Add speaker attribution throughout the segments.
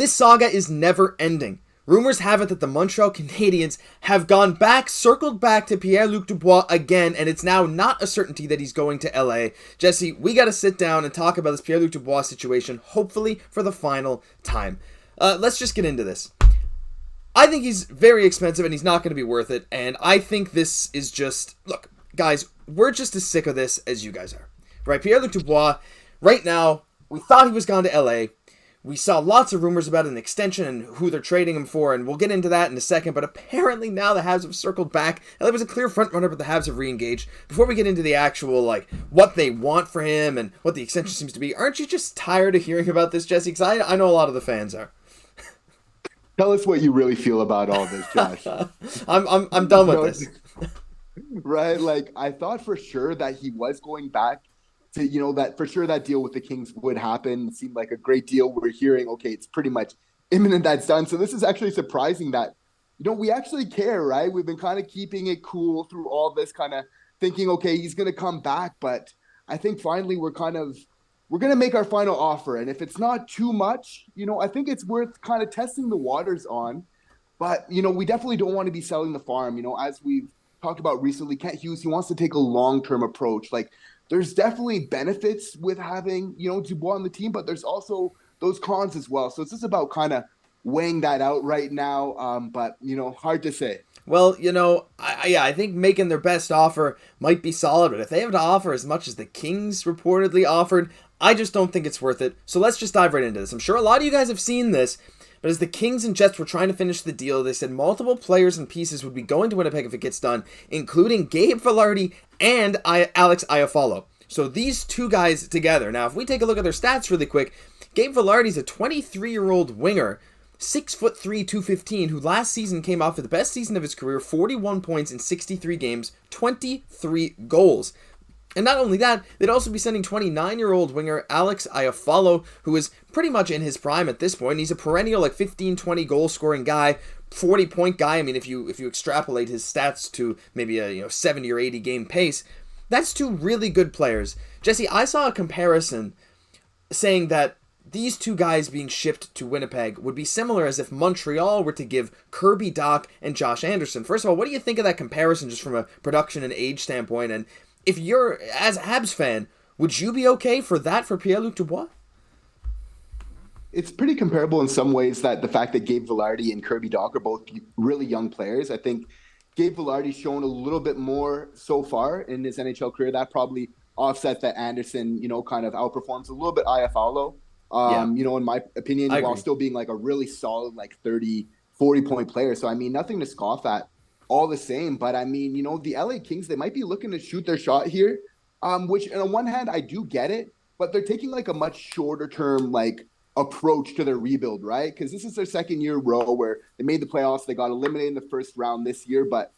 Speaker 1: This saga is never ending. Rumors have it that the Montreal Canadiens have circled back to Pierre-Luc Dubois again, and it's now not a certainty that he's going to LA. Jesse, we got to sit down and talk about this Pierre-Luc Dubois situation, hopefully for the final time. Let's just get into this. I think he's very expensive and he's not going to be worth it, and I think this is just... Look, guys, we're just as sick of this as you guys are. Right? Pierre-Luc Dubois, right now, we thought he was gone to LA. We saw lots of rumors about an extension and who they're trading him for, and we'll get into that in a second, but apparently now the Habs have circled back. LA was a clear front runner, but the Habs have re-engaged. Before we get into the actual, what they want for him and what the extension seems to be, aren't you just tired of hearing about this, Jesse? Because I know a lot of the fans are.
Speaker 2: Tell us what you really feel about all this, Josh.
Speaker 1: I'm done with this.
Speaker 2: Right? I thought for sure that he was going back to, that for sure that deal with the Kings would happen. It seemed like a great deal. We're hearing, okay, it's pretty much imminent that's done. So this is actually surprising that, we actually care, right? We've been kind of keeping it cool through all this, kind of thinking, okay, he's going to come back. But I think finally we're going to make our final offer. And if it's not too much, I think it's worth kind of testing the waters on. But, we definitely don't want to be selling the farm. As we've talked about recently, Kent Hughes, he wants to take a long-term approach. There's definitely benefits with having, Dubois on the team, but there's also those cons as well. So it's just about kind of weighing that out right now. But, hard to say.
Speaker 1: Well, I think making their best offer might be solid, but if they have to offer as much as the Kings reportedly offered, I just don't think it's worth it. So let's just dive right into this. I'm sure a lot of you guys have seen this, but as the Kings and Jets were trying to finish the deal, they said multiple players and pieces would be going to Winnipeg if it gets done, including Gabe Vilardi and Alex Iafallo. So these two guys together. Now, if we take a look at their stats really quick, Gabe Vilardi's a 23-year-old winger, 6'3", 215, who last season came off with the best season of his career, 41 points in 63 games, 23 goals. And not only that, they'd also be sending 29-year-old winger Alex Iafallo, who is pretty much in his prime at this point. He's a perennial 15, 20 goal-scoring guy, 40-point guy. I mean, if you extrapolate his stats to maybe a 70 or 80 game pace, that's two really good players. Jesse, I saw a comparison saying that these two guys being shipped to Winnipeg would be similar as if Montreal were to give Kirby Dach and Josh Anderson. First of all, what do you think of that comparison just from a production and age standpoint? And if you're, as a Habs fan, would you be okay for that for Pierre-Luc Dubois?
Speaker 2: It's pretty comparable in some ways, that the fact that Gabe Vilardi and Kirby Dach are both really young players. I think Gabe Vilardi's shown a little bit more so far in his NHL career. That probably offsets that Anderson, kind of outperforms a little bit Iafallo, in my opinion, while still being a really solid 30, 40-point player. So, I mean, nothing to scoff at. All the same, but I mean, the LA Kings, they might be looking to shoot their shot here, which on one hand, I do get it, but they're taking a much shorter term, approach to their rebuild, right? Because this is their second year row where they made the playoffs. They got eliminated in the first round this year, but,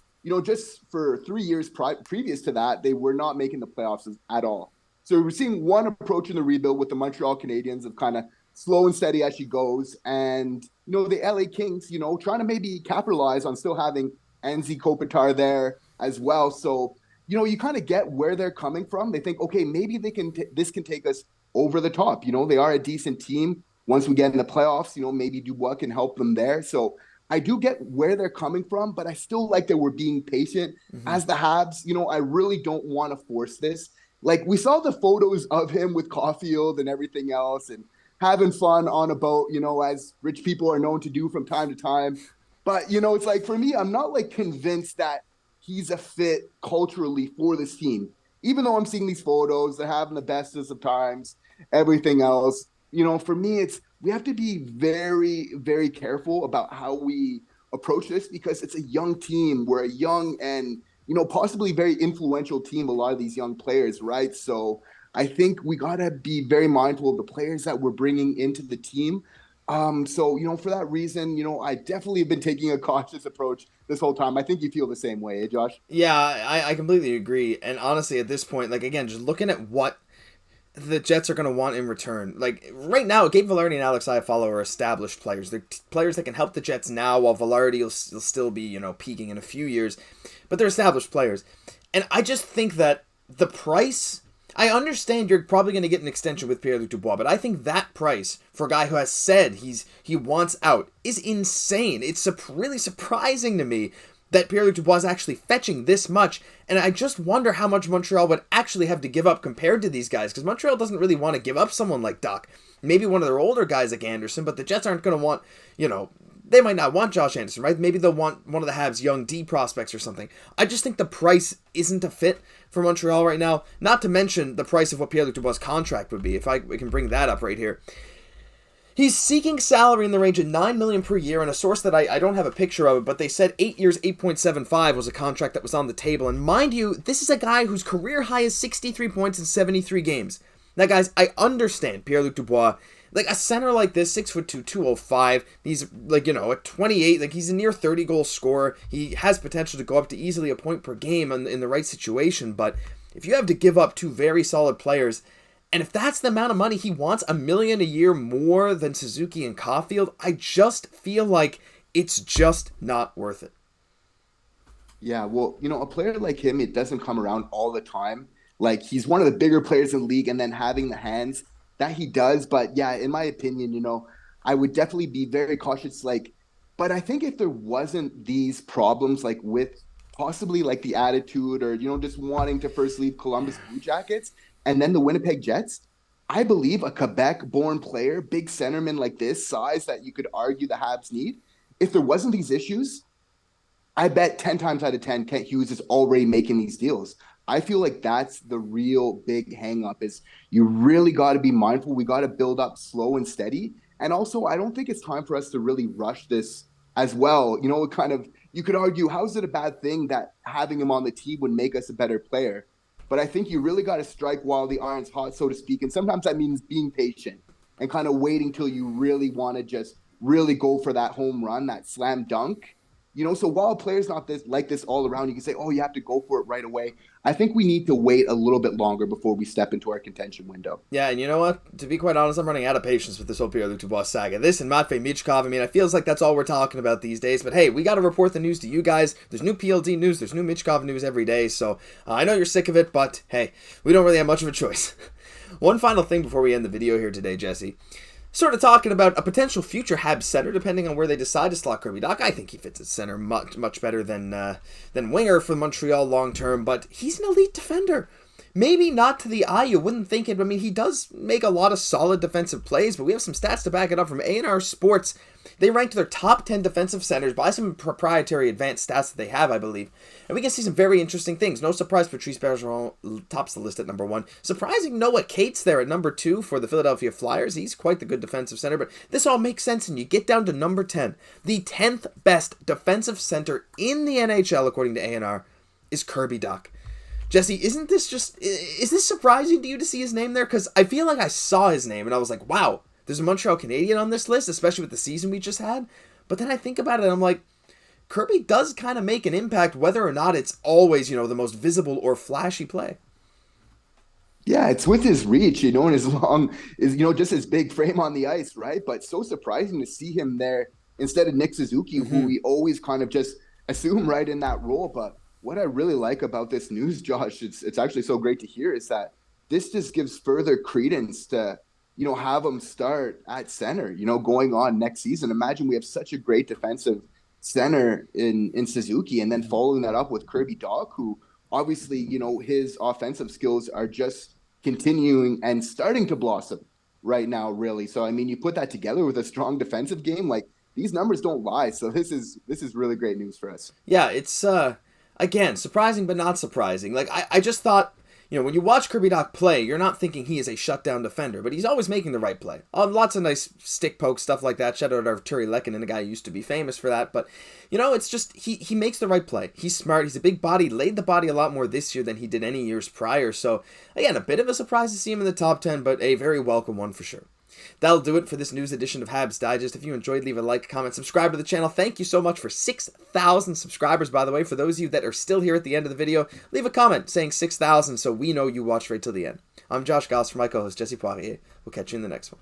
Speaker 2: just for 3 years previous to that, they were not making the playoffs at all. So we're seeing one approach in the rebuild with the Montreal Canadiens of kind of slow and steady as she goes. And, the LA Kings, trying to maybe capitalize on still having Anze Kopitar there as well. So, you kind of get where they're coming from. They think, okay, maybe this can take us over the top. They are a decent team. Once we get in the playoffs, maybe Dubois can help them there. So I do get where they're coming from, but I still like that we're being patient. As the Habs. I really don't want to force this. We saw the photos of him with Caufield and everything else and having fun on a boat, as rich people are known to do from time to time. But, it's for me, I'm not convinced that he's a fit culturally for this team. Even though I'm seeing these photos, they're having the bestest of times, everything else. For me, we have to be very, very careful about how we approach this because it's a young team. We're a young and, possibly very influential team, a lot of these young players, right? So I think we got to be very mindful of the players that we're bringing into the team. So, for that reason, I definitely have been taking a cautious approach this whole time. I think you feel the same way, eh, Josh?
Speaker 1: Yeah, I completely agree. And honestly, at this point, again, just looking at what the Jets are going to want in return. Right now, Gabe Vilardi and Alex Iafallo are established players. They're players that can help the Jets now, while Vilardi will still be, peaking in a few years. But they're established players. And I just think that the price I understand you're probably going to get an extension with Pierre-Luc Dubois, but I think that price for a guy who has said he wants out is insane. It's really surprising to me that Pierre-Luc Dubois is actually fetching this much, and I just wonder how much Montreal would actually have to give up compared to these guys, because Montreal doesn't really want to give up someone like Dach. Maybe one of their older guys like Anderson, but the Jets aren't going to want, they might not want Josh Anderson, right? Maybe they'll want one of the Habs' young D prospects or something. I just think the price isn't a fit for Montreal right now, not to mention the price of what Pierre-Luc Dubois' contract would be, we can bring that up right here. He's seeking salary in the range of $9 million per year, and a source that I don't have a picture of it, but they said 8 years, 8.75 was a contract that was on the table. And mind you, this is a guy whose career high is 63 points in 73 games. Now, guys, I understand Pierre-Luc Dubois. Like, a center like this, 6'2", 205, he's, at 28, he's a near 30-goal scorer. He has potential to go up to easily a point per game in the right situation, but if you have to give up two very solid players, and if that's the amount of money he wants, $1 million a year more than Suzuki and Caufield, I just feel like it's just not worth it.
Speaker 2: Yeah, well, a player like him, it doesn't come around all the time. Like, he's one of the bigger players in the league, and then having the hands that he does. But yeah, in my opinion, I would definitely be very cautious. But I think if there wasn't these problems, with possibly the attitude or, just wanting to first leave Columbus Blue Jackets, and then the Winnipeg Jets, I believe a Quebec-born player, big centerman like this, size that you could argue the Habs need, if there wasn't these issues, I bet 10 times out of 10, Kent Hughes is already making these deals. I feel like that's the real big hang-up is you really got to be mindful. We got to build up slow and steady. And also, I don't think it's time for us to really rush this as well. You could argue, how is it a bad thing that having him on the team would make us a better player? But I think you really got to strike while the iron's hot, so to speak. And sometimes that means being patient and kind of waiting till you really want to just really go for that home run, that slam dunk. So while a player's not like this all around, you can say, oh, you have to go for it right away. I think we need to wait a little bit longer before we step into our contention window.
Speaker 1: Yeah, and you know what? To be quite honest, I'm running out of patience with this whole Pierre-Luc Dubois saga. This and Matvei Michkov, it feels like that's all we're talking about these days. But hey, we got to report the news to you guys. There's new PLD news, there's new Michkov news every day. So I know you're sick of it, but hey, we don't really have much of a choice. One final thing before we end the video here today, Jesse. Sort of talking about a potential future Habs center, depending on where they decide to slot Kirby Dach. I think he fits at center much better than winger for Montreal long term, but he's an elite defender. Maybe not to the eye, you wouldn't think it. He does make a lot of solid defensive plays, but we have some stats to back it up from A&R Sports. They ranked their top 10 defensive centers by some proprietary advanced stats that they have, I believe. And we can see some very interesting things. No surprise, Patrice Bergeron tops the list at number 1. Surprising Noah Cates there at number 2 for the Philadelphia Flyers. He's quite the good defensive center, but this all makes sense, and you get down to number 10. The 10th best defensive center in the NHL, according to A&R, is Kirby Dach. Jesse, is this surprising to you to see his name there? Because I feel like I saw his name and I was like, wow, there's a Montreal Canadian on this list, especially with the season we just had. But then I think about it and I'm like, Kirby does kind of make an impact, whether or not it's always, the most visible or flashy play.
Speaker 2: Yeah, it's with his reach, and his long, just his big frame on the ice, right? But so surprising to see him there instead of Nick Suzuki, who we always kind of just assume right in that role. But what I really like about this news, Josh, it's actually so great to hear, is that this just gives further credence to, have him start at center, going on next season. Imagine we have such a great defensive center in Suzuki, and then following that up with Kirby Dach, who obviously, his offensive skills are just continuing and starting to blossom right now, really. So, you put that together with a strong defensive game, these numbers don't lie. So this is really great news for us.
Speaker 1: Yeah, it's, again, surprising but not surprising. I just thought, when you watch Kirby Dach play, you're not thinking he is a shutdown defender, but he's always making the right play. Lots of nice stick poke stuff like that. Shout out to Arturi Lehkonen, a guy who used to be famous for that. But, it's just, he makes the right play. He's smart. He's a big body. Laid the body a lot more this year than he did any years prior. So, again, a bit of a surprise to see him in the top 10, but a very welcome one for sure. That'll do it for this news edition of Habs Digest. If you enjoyed, leave a like, comment, subscribe to the channel. Thank you so much for 6,000 subscribers, by the way. For those of you that are still here at the end of the video, leave a comment saying 6,000 so we know you watched right till the end. I'm Josh Gosse for my co-host Jesse Poirier. We'll catch you in the next one.